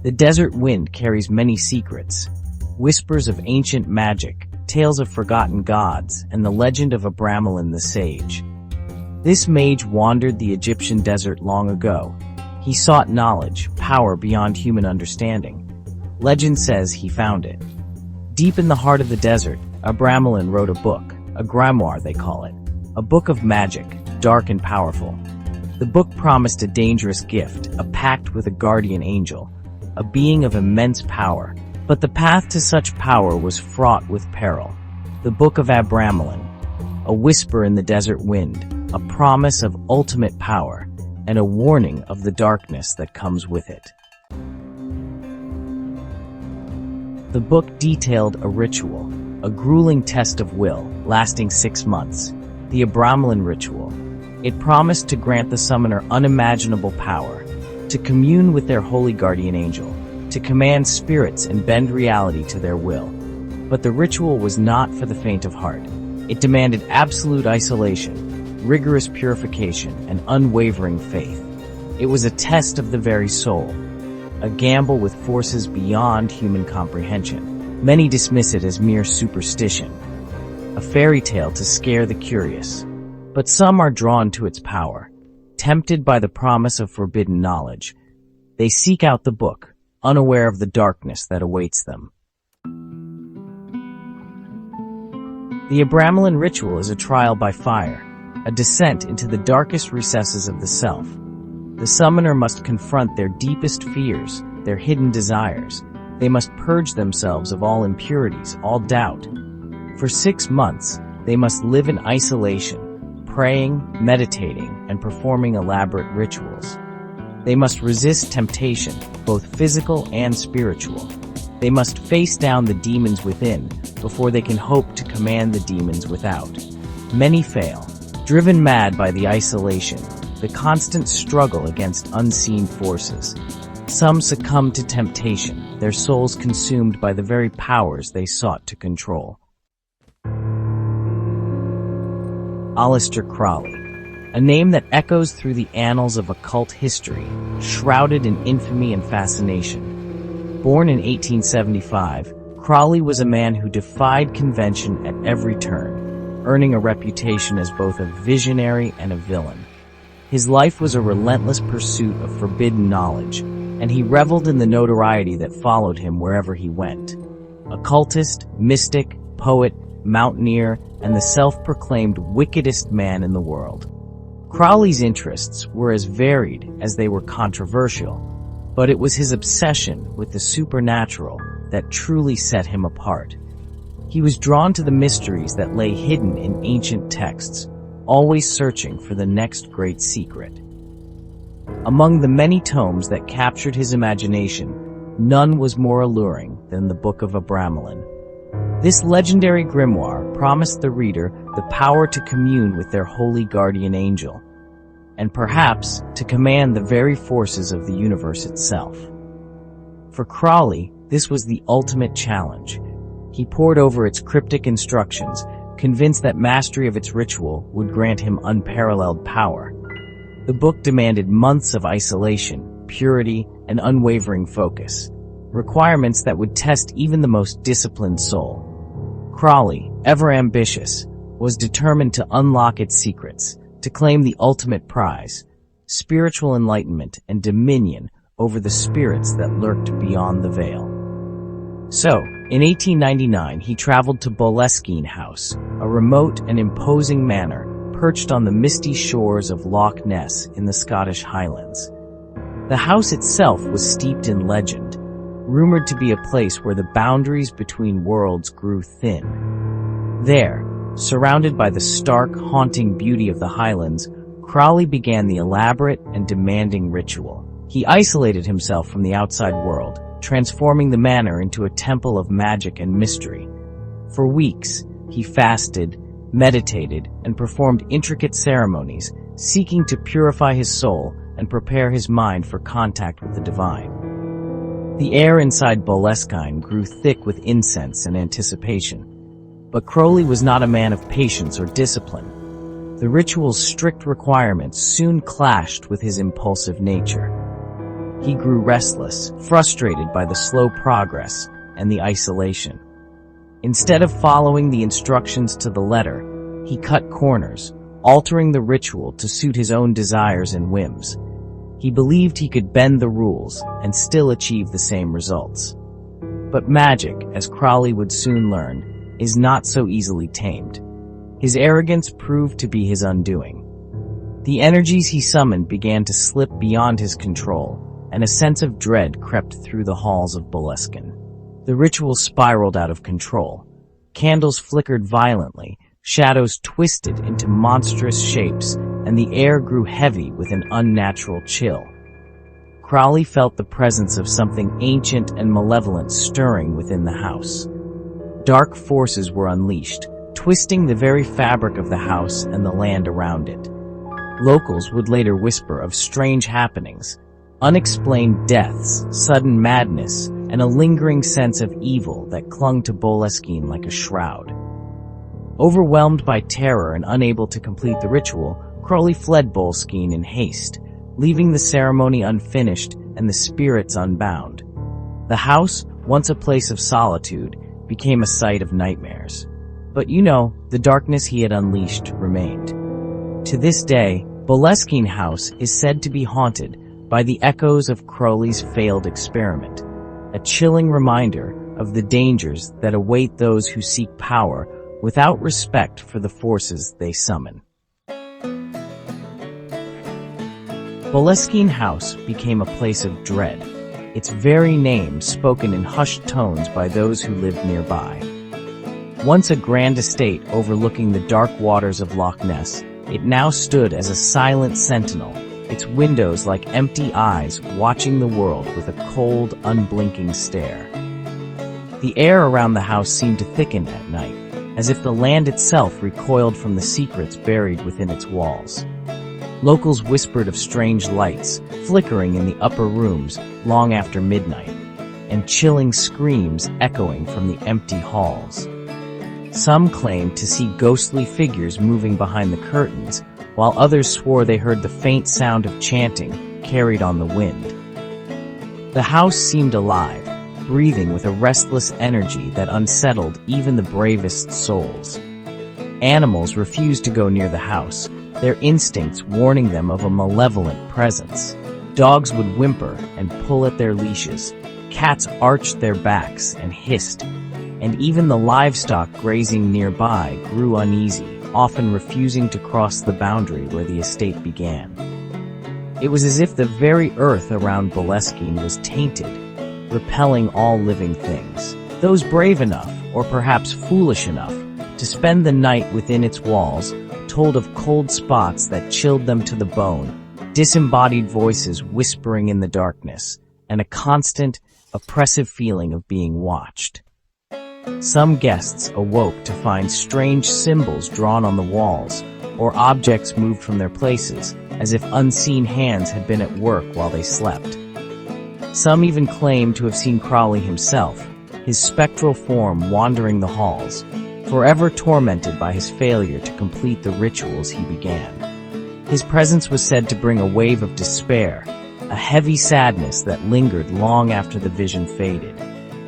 The desert wind carries many secrets, whispers of ancient magic, tales of forgotten gods, and the legend of Abramelin the sage. This mage wandered the Egyptian desert long ago. He sought knowledge, power beyond human understanding. Legend says he found it. Deep in the heart of the desert, Abramelin wrote a book, a grimoire they call it, a book of magic, dark and powerful. The book promised a dangerous gift, a pact with a guardian angel, a being of immense power. But the path to such power was fraught with peril. The Book of Abramelin, a whisper in the desert wind, a promise of ultimate power, and a warning of the darkness that comes with it. The book detailed a ritual, a grueling test of will, lasting 6 months. The Abramelin ritual. It promised to grant the summoner unimaginable power, to commune with their holy guardian angel, to command spirits and bend reality to their will. But the ritual was not for the faint of heart. It demanded absolute isolation, rigorous purification, and unwavering faith. It was a test of the very soul, a gamble with forces beyond human comprehension. Many dismiss it as mere superstition, a fairy tale to scare the curious. But some are drawn to its power, tempted by the promise of forbidden knowledge. They seek out the book, unaware of the darkness that awaits them. The Abramelin ritual is a trial by fire, a descent into the darkest recesses of the self. The summoner must confront their deepest fears, their hidden desires. They must purge themselves of all impurities, all doubt. For 6 months, they must live in isolation, praying, meditating, and performing elaborate rituals. They must resist temptation, both physical and spiritual. They must face down the demons within before they can hope to command the demons without. Many fail, driven mad by the isolation, the constant struggle against unseen forces. Some succumb to temptation, their souls consumed by the very powers they sought to control. Aleister Crowley, a name that echoes through the annals of occult history, shrouded in infamy and fascination. Born in 1875, Crowley was a man who defied convention at every turn, earning a reputation as both a visionary and a villain. His life was a relentless pursuit of forbidden knowledge, and he reveled in the notoriety that followed him wherever he went. Occultist, mystic, poet, mountaineer, and the self-proclaimed wickedest man in the world. Crowley's interests were as varied as they were controversial, but it was his obsession with the supernatural that truly set him apart. He was drawn to the mysteries that lay hidden in ancient texts, always searching for the next great secret. Among the many tomes that captured his imagination, none was more alluring than the Book of Abramelin. This legendary grimoire promised the reader the power to commune with their holy guardian angel, and perhaps to command the very forces of the universe itself. For Crowley, this was the ultimate challenge. He pored over its cryptic instructions, convinced that mastery of its ritual would grant him unparalleled power. The book demanded months of isolation, purity, and unwavering focus, requirements that would test even the most disciplined soul. Crowley, ever ambitious, was determined to unlock its secrets, to claim the ultimate prize, spiritual enlightenment and dominion over the spirits that lurked beyond the veil. So, in 1899, he traveled to Boleskine House, a remote and imposing manor perched on the misty shores of Loch Ness in the Scottish Highlands. The house itself was steeped in legend, rumored to be a place where the boundaries between worlds grew thin. There, surrounded by the stark, haunting beauty of the Highlands, Crowley began the elaborate and demanding ritual. He isolated himself from the outside world, transforming the manor into a temple of magic and mystery. For weeks, he fasted, meditated, and performed intricate ceremonies, seeking to purify his soul and prepare his mind for contact with the divine. The air inside Boleskine grew thick with incense and anticipation. But Crowley was not a man of patience or discipline. The ritual's strict requirements soon clashed with his impulsive nature. He grew restless, frustrated by the slow progress and the isolation. Instead of following the instructions to the letter, he cut corners, altering the ritual to suit his own desires and whims. He believed he could bend the rules and still achieve the same results. But magic, as Crowley would soon learn, is not so easily tamed. His arrogance proved to be his undoing. The energies he summoned began to slip beyond his control, and a sense of dread crept through the halls of Boleskine. The ritual spiraled out of control. Candles flickered violently, shadows twisted into monstrous shapes, and the air grew heavy with an unnatural chill. Crowley felt the presence of something ancient and malevolent stirring within the house. Dark forces were unleashed, twisting the very fabric of the house and the land around it. Locals would later whisper of strange happenings, unexplained deaths, sudden madness, and a lingering sense of evil that clung to Boleskine like a shroud. Overwhelmed by terror and unable to complete the ritual, Crowley fled Boleskine in haste, leaving the ceremony unfinished and the spirits unbound. The house, once a place of solitude, became a site of nightmares. But the darkness he had unleashed remained. To this day, Boleskine House is said to be haunted by the echoes of Crowley's failed experiment, a chilling reminder of the dangers that await those who seek power without respect for the forces they summon. Boleskine House became a place of dread, its very name spoken in hushed tones by those who lived nearby. Once a grand estate overlooking the dark waters of Loch Ness, it now stood as a silent sentinel, its windows like empty eyes watching the world with a cold, unblinking stare. The air around the house seemed to thicken at night, as if the land itself recoiled from the secrets buried within its walls. Locals whispered of strange lights flickering in the upper rooms long after midnight, and chilling screams echoing from the empty halls. Some claimed to see ghostly figures moving behind the curtains, while others swore they heard the faint sound of chanting carried on the wind. The house seemed alive, breathing with a restless energy that unsettled even the bravest souls. Animals refused to go near the house, their instincts warning them of a malevolent presence. Dogs would whimper and pull at their leashes. Cats arched their backs and hissed, and even the livestock grazing nearby grew uneasy, often refusing to cross the boundary where the estate began. It was as if the very earth around Boleskine was tainted, repelling all living things. Those brave enough, or perhaps foolish enough, to spend the night within its walls told of cold spots that chilled them to the bone, disembodied voices whispering in the darkness, and a constant, oppressive feeling of being watched. Some guests awoke to find strange symbols drawn on the walls, or objects moved from their places, as if unseen hands had been at work while they slept. Some even claimed to have seen Crowley himself, his spectral form wandering the halls, forever tormented by his failure to complete the rituals he began. His presence was said to bring a wave of despair, a heavy sadness that lingered long after the vision faded.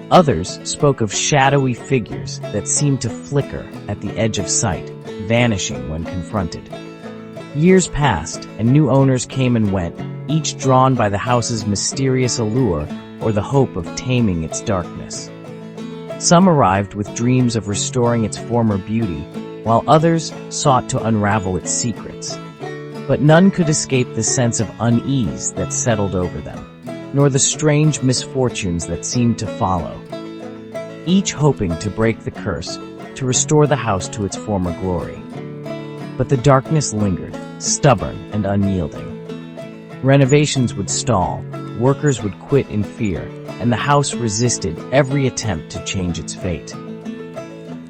Others spoke of shadowy figures that seemed to flicker at the edge of sight, vanishing when confronted. Years passed, and new owners came and went, each drawn by the house's mysterious allure or the hope of taming its darkness. Some arrived with dreams of restoring its former beauty, while others sought to unravel its secrets. But none could escape the sense of unease that settled over them, nor the strange misfortunes that seemed to follow, each hoping to break the curse, to restore the house to its former glory. But the darkness lingered, stubborn and unyielding. Renovations would stall, workers would quit in fear, and the house resisted every attempt to change its fate.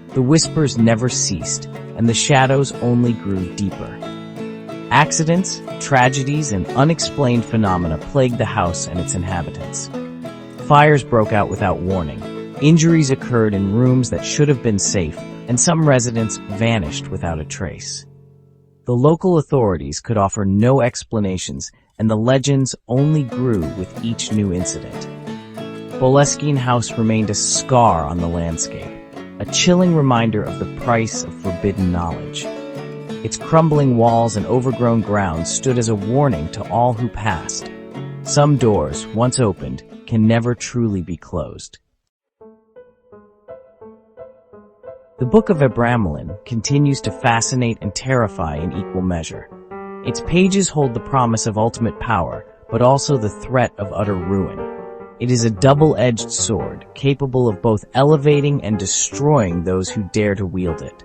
The whispers never ceased, and the shadows only grew deeper. Accidents, tragedies, and unexplained phenomena plagued the house and its inhabitants. Fires broke out without warning. Injuries occurred in rooms that should have been safe, and some residents vanished without a trace. The local authorities could offer no explanations, and the legends only grew with each new incident. Boleskine House remained a scar on the landscape, a chilling reminder of the price of forbidden knowledge. Its crumbling walls and overgrown grounds stood as a warning to all who passed. Some doors, once opened, can never truly be closed. The Book of Abramelin continues to fascinate and terrify in equal measure. Its pages hold the promise of ultimate power, but also the threat of utter ruin. It is a double-edged sword, capable of both elevating and destroying those who dare to wield it.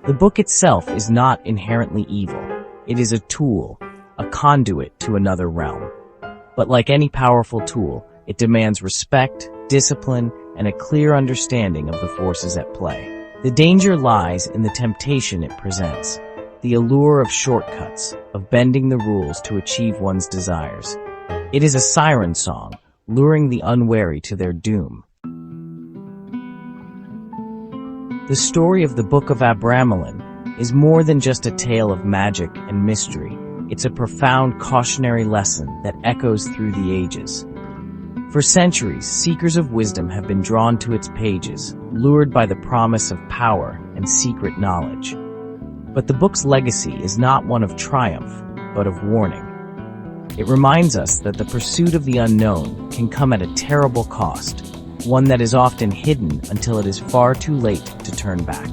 The book itself is not inherently evil. It is a tool, a conduit to another realm. But like any powerful tool, it demands respect, discipline, and a clear understanding of the forces at play. The danger lies in the temptation it presents, the allure of shortcuts, of bending the rules to achieve one's desires. It is a siren song, luring the unwary to their doom. The story of the Book of Abramelin is more than just a tale of magic and mystery. It's a profound cautionary lesson that echoes through the ages. For centuries, seekers of wisdom have been drawn to its pages, lured by the promise of power and secret knowledge. But the book's legacy is not one of triumph, but of warning. It reminds us that the pursuit of the unknown can come at a terrible cost, one that is often hidden until it is far too late to turn back.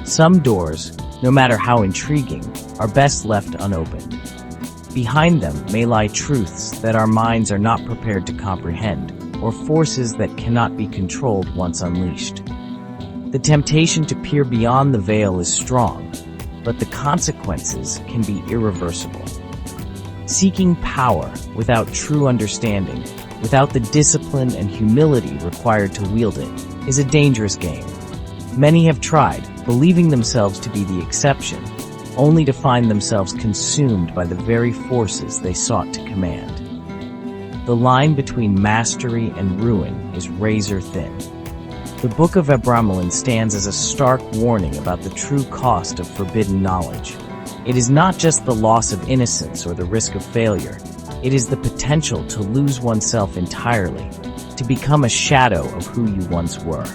Some doors, no matter how intriguing, are best left unopened. Behind them may lie truths that our minds are not prepared to comprehend, or forces that cannot be controlled once unleashed. The temptation to peer beyond the veil is strong, but the consequences can be irreversible. Seeking power without true understanding, without the discipline and humility required to wield it, is a dangerous game. Many have tried, believing themselves to be the exception, only to find themselves consumed by the very forces they sought to command. The line between mastery and ruin is razor thin. The Book of Abramelin stands as a stark warning about the true cost of forbidden knowledge. It is not just the loss of innocence or the risk of failure. It is the potential to lose oneself entirely, to become a shadow of who you once were.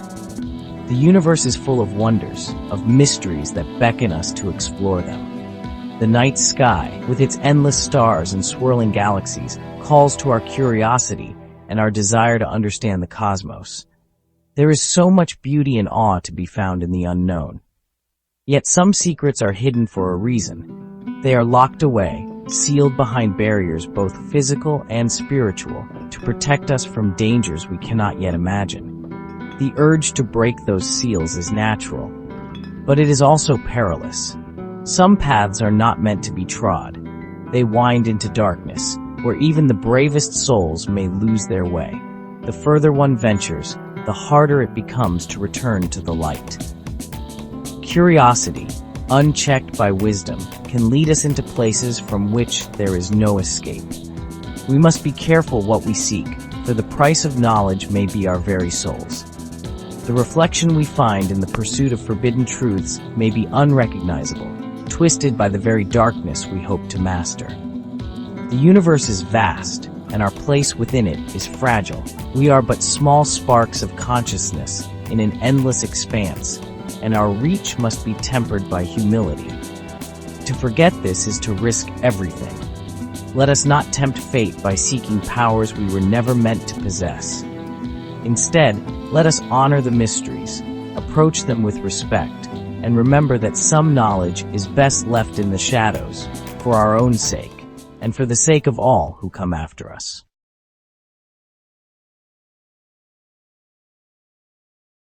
The universe is full of wonders, of mysteries that beckon us to explore them. The night sky, with its endless stars and swirling galaxies, calls to our curiosity and our desire to understand the cosmos. There is so much beauty and awe to be found in the unknown. Yet some secrets are hidden for a reason. They are locked away, sealed behind barriers both physical and spiritual, to protect us from dangers we cannot yet imagine. The urge to break those seals is natural, but it is also perilous. Some paths are not meant to be trod. They wind into darkness, where even the bravest souls may lose their way. The further one ventures, the harder it becomes to return to the light. Curiosity, unchecked by wisdom, can lead us into places from which there is no escape. We must be careful what we seek, for the price of knowledge may be our very souls. The reflection we find in the pursuit of forbidden truths may be unrecognizable, twisted by the very darkness we hope to master. The universe is vast, and our place within it is fragile. We are but small sparks of consciousness in an endless expanse, and our reach must be tempered by humility. To forget this is to risk everything. Let us not tempt fate by seeking powers we were never meant to possess. Instead, let us honor the mysteries, approach them with respect, and remember that some knowledge is best left in the shadows, for our own sake, and for the sake of all who come after us.